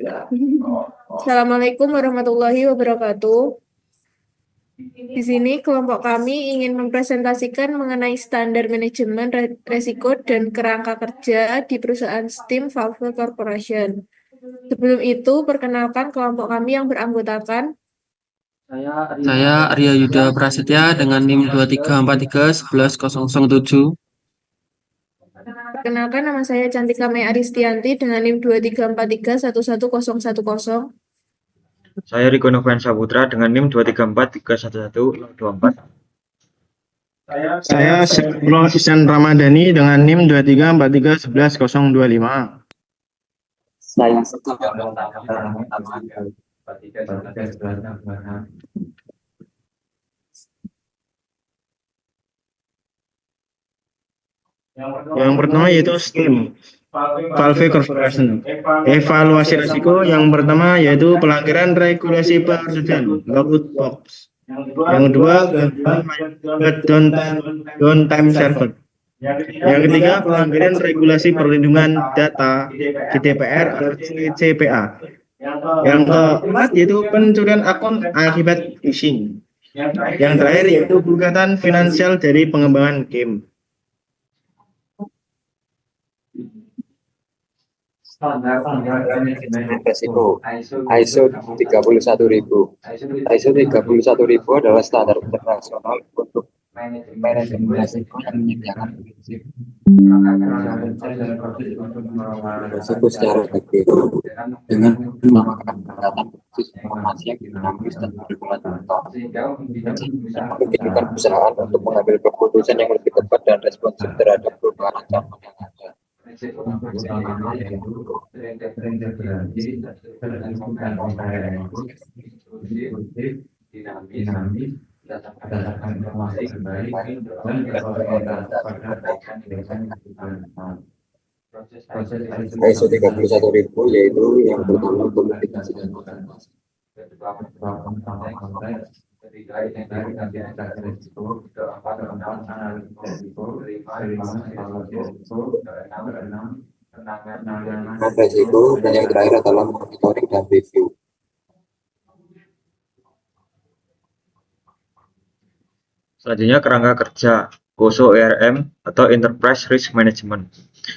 Assalamualaikum warahmatullahi wabarakatuh. Di sini kelompok kami ingin mempresentasikan mengenai standar manajemen resiko dan kerangka kerja di perusahaan Steam Valve Corporation. Sebelum itu, perkenalkan kelompok kami yang beranggotakan. Saya Arya Yuda Prasetya dengan NIM 23431107. Perkenalkan, nama saya Cantika Mei Aristianti dengan NIM 2343111010. Saya Riko Noviansa Putra dengan NIM 234311124. Saya Sepuluh Ihsan Ramadhani dengan NIM 2343111025. Saya Yang pertama yaitu STEAM, Valve Corporation. Evaluasi risiko yang pertama yaitu pelanggaran regulasi pekerjaan, load box. Yang kedua, downtime server. Yang ketiga, pelanggaran regulasi perlindungan data GDPR atau CPA. Yang keempat yaitu pencurian akun akibat phishing. Yang terakhir yaitu gugatan finansial dari pengembangan game. standar manajemen resiko ISO 31000. ISO 31000 adalah standar internasional untuk manajemen resiko yang menyediakan prinsip resiko secara efektif dengan memakai pendekatan khusus informasi yang dinamis dan berregulator, memungkinkan perusahaan untuk mengambil keputusan yang lebih tepat dan responsif terhadap perubahan ancaman yang ada. ISO 31000 yaitu yang pertama komunikasi dan organisasi. Resiko dan yang terakhir adalah monitoring dan review. Selanjutnya kerangka kerja GOSO ERM atau Enterprise Risk Management.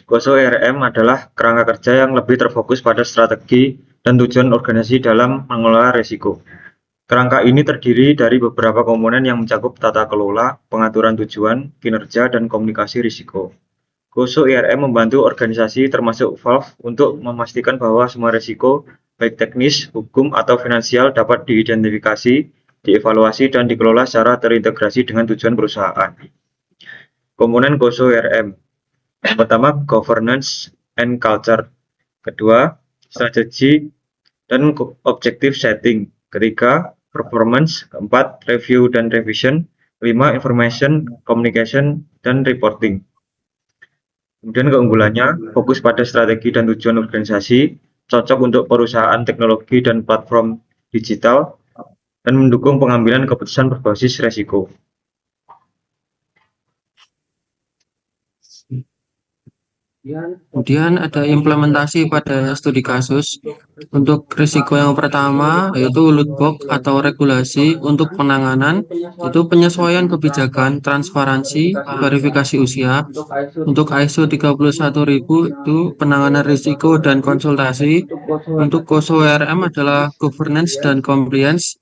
GOSO ERM adalah kerangka kerja yang lebih terfokus pada strategi dan tujuan organisasi dalam mengelola risiko. Kerangka ini terdiri dari beberapa komponen yang mencakup tata kelola, pengaturan tujuan, kinerja, dan komunikasi risiko. GOSO ERM membantu organisasi termasuk Valve untuk memastikan bahwa semua risiko, baik teknis, hukum, atau finansial dapat diidentifikasi, dievaluasi, dan dikelola secara terintegrasi dengan tujuan perusahaan. Komponen GOSO ERM. Yang pertama, governance and culture. Kedua, strategi dan objective setting. Ketiga, performance. Keempat, review dan revision. Kelima, information, communication, dan reporting. Kemudian keunggulannya, fokus pada strategi dan tujuan organisasi, cocok untuk perusahaan teknologi dan platform digital, dan mendukung pengambilan keputusan berbasis resiko. Kemudian ada implementasi pada studi kasus. Untuk risiko yang pertama yaitu loot box atau regulasi untuk penanganan, itu penyesuaian kebijakan, transparansi, verifikasi usia. Untuk ISO 31000 itu penanganan risiko dan konsultasi. Untuk GOSO ERM adalah governance dan compliance.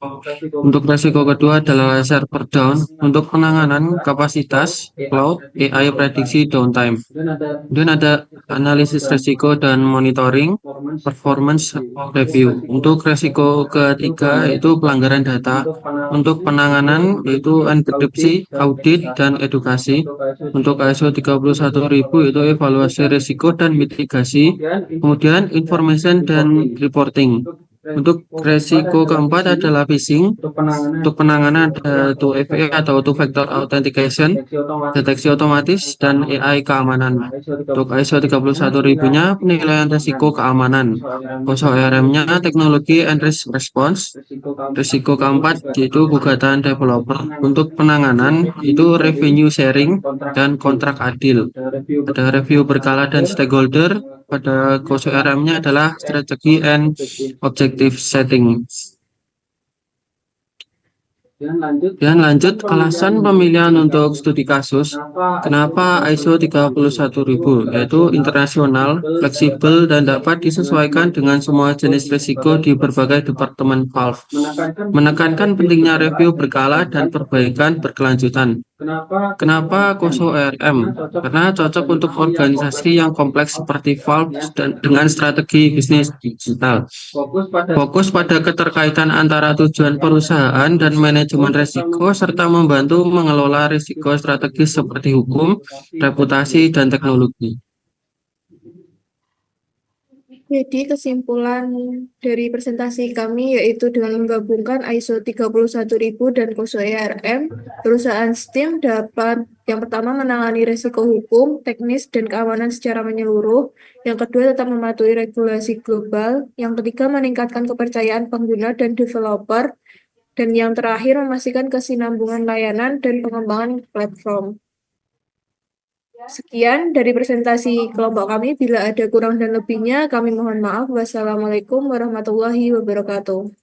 Untuk risiko kedua adalah server down. Untuk penanganan kapasitas, cloud, AI prediksi downtime. Kemudian ada analisis risiko dan monitoring, performance review. Untuk risiko ketiga itu pelanggaran data. Untuk penanganan yaitu enkripsi, audit, dan edukasi. Untuk ISO 31000 itu evaluasi risiko dan mitigasi. Kemudian information dan reporting. Untuk risiko keempat adalah phishing. Untuk penanganan ada 2FA atau two factor authentication, deteksi otomatis, dan AI keamanan. Untuk ISO 31000-nya penilaian risiko keamanan. GOSO ERM-nya teknologi and risk response. Risiko keempat yaitu gugatan developer. Untuk penanganan itu revenue sharing dan kontrak adil. Ada review berkala dan stakeholder, pada KOSO RM-nya adalah strategi and objective setting. Dan lanjut, alasan pemilihan untuk studi kasus. Kenapa ISO 31000? Yaitu internasional, fleksibel, dan dapat disesuaikan dengan semua jenis risiko di berbagai departemen Valve. Menekankan pentingnya review berkala dan perbaikan berkelanjutan. Kenapa KOSO RM? Karena cocok untuk organisasi yang kompleks seperti Valve dan dengan strategi bisnis digital. Fokus pada keterkaitan antara tujuan perusahaan dan manajemen risiko serta membantu mengelola risiko strategis seperti hukum, reputasi, dan teknologi. Jadi kesimpulan dari presentasi kami yaitu dengan menggabungkan ISO 31000 dan KOSO ERM, perusahaan STEAM dapat yang pertama menangani risiko hukum, teknis, dan keamanan secara menyeluruh, yang kedua tetap mematuhi regulasi global, yang ketiga meningkatkan kepercayaan pengguna dan developer, dan yang terakhir memastikan kesinambungan layanan dan pengembangan platform. Sekian dari presentasi kelompok kami. Bila ada kurang dan lebihnya, kami mohon maaf. Wassalamualaikum warahmatullahi wabarakatuh.